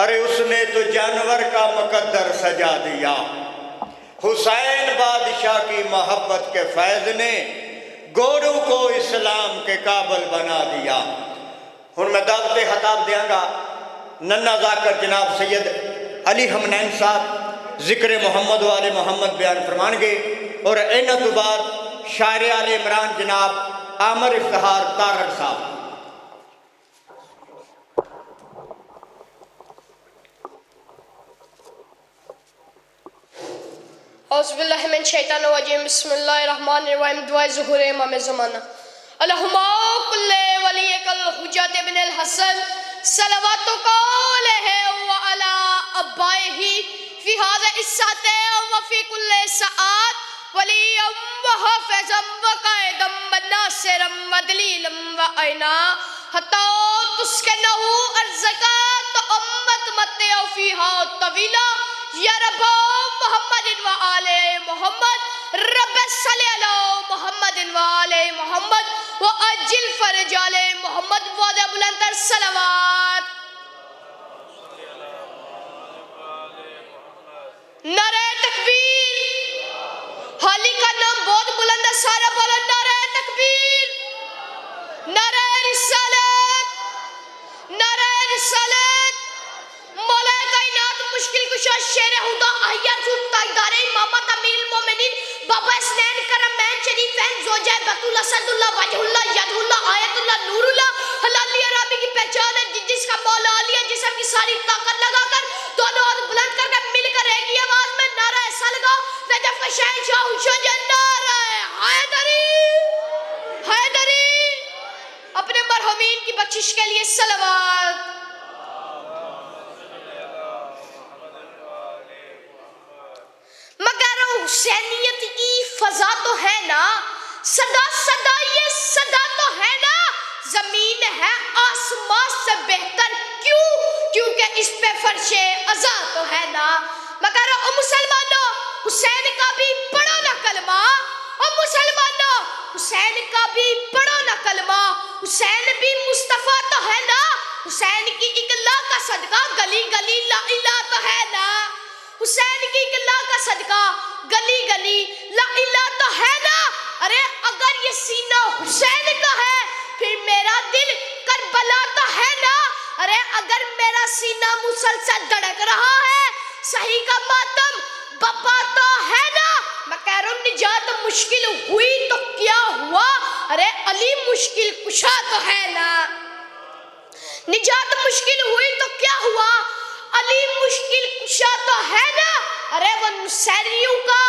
ارے اس نے تو جانور کا مقدر سجا دیا، حسین بادشاہ کی محبت کے فیض نے گوروں کو اسلام کے قابل بنا دیا۔ ہن میں دعوت خطاب دیاں گا ننا ذاکر جناب سید علی حمنین صاحب ذکر محمد و آل محمد بیان فرمان گے، اور اینہ تو بعد شاعر آل عمران جناب عامر افتخار تارڑ صاحب۔ اعوذ باللہ من الشیطان الرجیم، بسم اللہ الرحمن الرحیم۔ دعائے ظہور امام زمانہ۔ اللہم کل ولیک الحجت ابن الحسن صلواتک علیہ وعلی آبائہ فی ھذا الساعۃ وفی کل ساعۃ ولیا وحافظا وقائدا وناصرا ودلیلا وعینا حتی تسکنہ ارضک تؤمت متع فیہا طویلا یا رب محمد و آل محمد، رب صلی علی محمد و آل محمد و اجل فرج آل محمد و بلندر صلوات۔ نعرہ تکبیر، حالی کا نام بہت بلند ہے، سارا بولا نعرہ تکبیر، نعرہ رسالت، نعرہ رسالت۔ مولا کائنات مشکل کشا شیر خدا احیاء سلطان دار امامت امیر المومنین بابا اسنین کرمین شریفین زوجہ بطول اسد اللہ وجہ اللہ ید اللہ آیت اللہ نور اللہ حلالی عرابی کی پہچان ہے جس کا مولا علی ہے، جسم کی ساری طاقت لگا کر دونوں ہاتھ بلند کر کے مل کر ایک ہی آواز میں نعرہ سلگا نجف کا شہنشاہ حسین نعرہ حیدری، حیدری۔ اپنے مرحومین کی بخشش کے لیے صلوات۔ مگر حسینیت کی فضا تو ہے نا، صدا صدا یہ صدا تو ہے نا، زمین ہے آسمان سے بہتر کیوں؟ کیونکہ اس پہ فرش عزا تو ہے نا۔ مگر او مسلمانوں حسین کا بھی پڑھو نا کلمہ، او مسلمانوں حسین کا بھی پڑھو نا کلمہ، حسین بھی مصطفیٰ تو ہے نا، حسین کی اقلا کا صدقہ گلی گلی لا الہ تو ہے نا، حسین کی اقلا کا صدقہ گلی گلی لا الہ تو ہے نا۔ ارے اگر یہ سینہ حسین کا ہے پھر میرا دل کربلا تو ہے نا، ارے اگر میرا سینہ مسلسل دھڑک رہا ہے صحیح کا ماتم بپا تو ہے نا۔ میں کہہ رہا ہوں نجات مشکل ہوئی تو کیا ہوا، ارے علی مشکل کشا تو ہے نا۔ نجات مشکل ہوئی تو کیا ہوا، علی مشکل کشا تو ہے نا۔ ارے وہ نصیریوں کا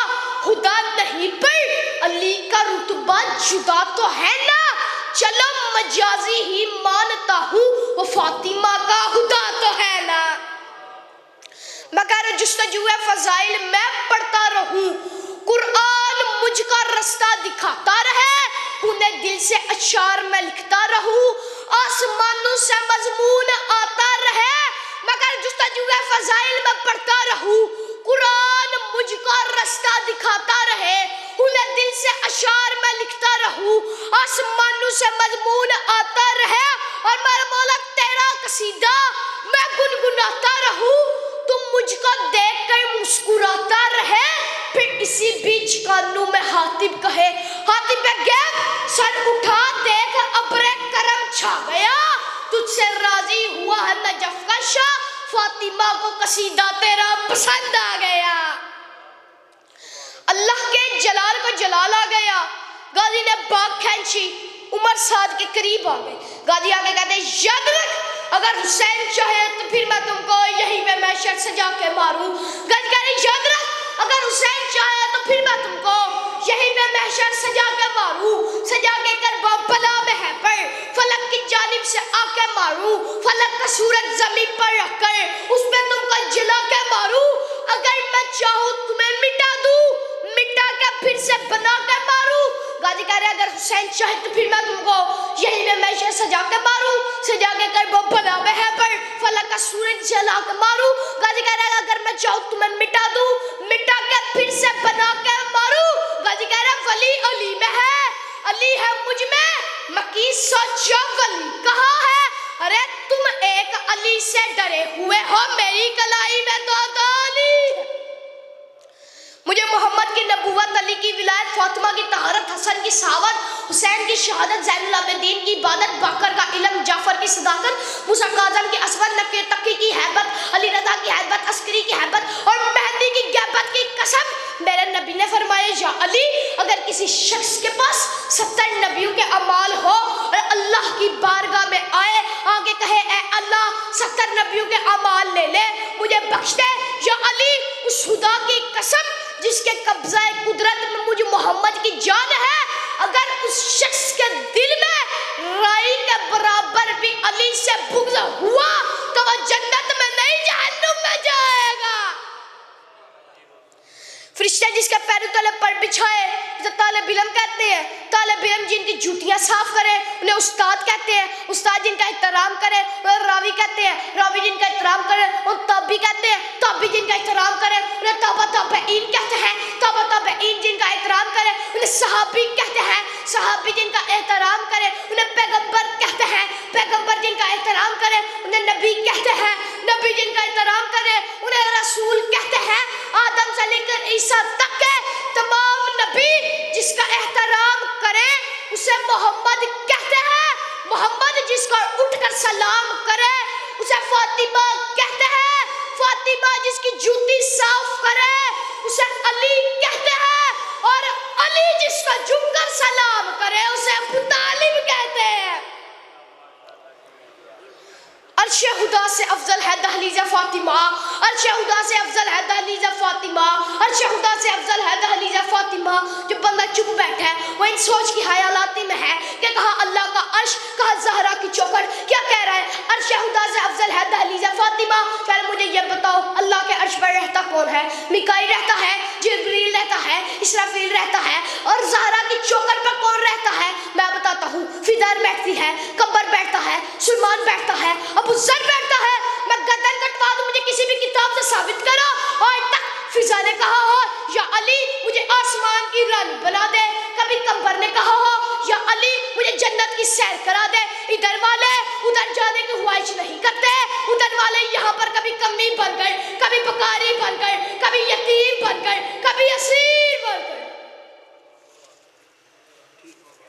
خدا نہیں پر علی کا رتبہ جدا تو ہے نا، چلو مجازی ہی مانتا ہوں وہ فاطمہ کا خدا تو ہے نا۔ مگر جستجوے فضائل میں پڑھتا رہوں، قرآن مجھ کا رستہ دکھاتا رہے، انہیں دل سے اشعار میں لکھتا رہوں، آسمانوں سے مضمون آتا رہے، مگر جستجوے فضائل میں پڑھتا رہوں، قرآن مجھ کا رستہ دکھاتا رہے، انہیں دل سے اشعار میں لکھتا رہوں، آسمانوں سے مضمون آتا رہے، اور میرا مولا تیرا قصیدہ میں گنگناتا رہوں، تم مجھ کو دیکھ کر مسکراتا رہے، پھر اسی بیچ کانوں میں حاطب کہے، حاطب گیب سر اٹھا دیکھ ابر کرم چھا گیا، تجھ سے راضی ہوا ہے نجف کا شاہ، فاطمہ کو قصیدہ تیرا پسند آ گیا۔ اللہ کے جلال کو جلال آ گیا، غازی نے باغ کھینچی، عمر سعد کے قریب آ گئے، غازی آگے کہتے ہیں یاد رکھ اگر حسین چاہے تو پھر میں تم کو یہیں پہ محشر سجا کے ماروں، غازی کہتے ہیں یاد رکھ اگر حسین چاہے تو پھر میں تم کو یہیں پہ محشر سجا کے ماروں، سجا کے کربلا میں ہے پر فلک کی جانب سے آ کے ماروں، فلک کا سورج زمین پر رکھ کر اس پہ تم کو جلا کے ماروں، اگر میں چاہوں تمہیں مٹا دوں، مٹا کے پھر سے بنا کے ماروں، غازی کہہ رہے اگر حسین چاہے تو پھر میں تم کو یہی میں محشر سجا کے ماروں، سجا کے کربلا میں ہے پر فلک کا سورج جلا کے ماروں، غازی کہہ رہے اگر میں چاہوں تمہیں مٹا دوں، مٹا کے پھر سے بنا کے ماروں، غازی کہہ رہے ولی علی میں ہے، علی ہے مجھ میں، مکی سچا ولی کہاں ہے، ارے تم ایک علی سے ڈرے ہوئے ہو، میری کلائی میں دو علی ہے۔ مجھے محمد کی نبوت، علی کی ولایت، فاطمہ کی طہارت، حسن کی سعادت، حسین کی شہادت، زین العابدین کی عبادت، باقر کا علم، جعفر کی صداقت، موسیٰ کاظم کی عصمت، نقی تقی کی ہیبت، علی رضا کی ہیبت، عسکری کی ہیبت اور مہدی کی غیبت کی قسم، میرے نبی نے فرمایا یا علی اگر کسی شخص کے پاس 70 نبیوں کے اعمال ہو اور اللہ کی بارگاہ میں آئے، آگے کہے اے اللہ 70 نبیوں کے اعمال لے لے، مجھے بخش دے، یا علی اس خدا کی قسم جس کے قبضہ قدرت میں مجھے محمد کی جان ہے، اگر اس شخص کے دل میں رائی کے برابر بھی علی سے بغض ہوا تو وہ جنت میں نہیں جہنم میں جائے گا۔ فرشتے جس کے پیروں تلے پر بچھائے جو طالب علم کہتے ہیں، طالب علم جن کی جوتیاں صاف کرے انہیں استاد کہتے ہیں، استاد جن کا احترام کرے انہیں راوی کہتے ہیں، راوی جن کا احترام کرے انہیں تابعی کہتے ہیں، تابعی جن کا احترام کرے انہیں تابع تابعین کہتے ہیں، تابع تابعین جن کا احترام کرے انہیں صحابی کہتے ہیں، صحابی جن کا احترام کرے انہیں پیغمبر کہتے ہیں، پیغمبر جن کا احترام کرے انہیں نبی کہتے ہیں، نبی جن کا احترام کرے انہیں رسول کہتے ہیں۔ آدم سے لے کر عیسیٰ تک کے تمام نبی جس کا احترام کرے اسے محمد کہتے ہیں، محمد جس کا اٹھ کر سلام کرے اسے فاطمہ کہتے ہیں، فاطمہ جس کی جوتی صاف کرے اسے علی کہتے ہیں، اور علی جس کا جھک کر سلام کرے اسے ابو طالب کہتے ہیں۔ عرش خدا سے افضل ہے دہلیز فاطمہ، عرش خدا سے افضل ہے دہلیز فاطمہ، عرش خدا سے افضل ہے دہلیز فاطمہ۔ جو بندہ چپ بیٹھا ہے وہ ان سوچ کی حیالاتی میں ہے کہ کہا اللہ کا عرش، کہا زہرا کی چوکھٹ، کیا کہہ رہا ہے؟ عرش خدا سے افضل ہے دہلیز فاطمہ۔ پہلے مجھے یہ بتاؤ اللہ کے عرش پر رہتا کون ہے؟ میکائیل رہتا ہے، جبریل رہتا ہے، اسرافیل رہتا ہے، اور زہرا کی چوکھٹ پر کون رہتا ہے؟ میں بتاتا ہوں، فدر بیٹھتی ہے، کبر بیٹھتا ہے، سلمان بیٹھتا ہے، ابو ذر بیٹھتا ہے۔ میں گردن کٹوا دوں، مجھے کسی بھی کتاب سے ثابت کرو آج تک فضا نے کہا ہو یا علی مجھے آسمان کی رانی بنا دے، کبھی کمبر نے کہا ہو یا علی مجھے جنت کی سیر کرا دے۔ ادھر والے ادھر جانے کی خواہش نہیں کرتے، ادھر والے یہاں پر کبھی کمی بن گئے، کبھی بکاری بن گئے، کبھی یتیم بن گئے، کبھی اسیر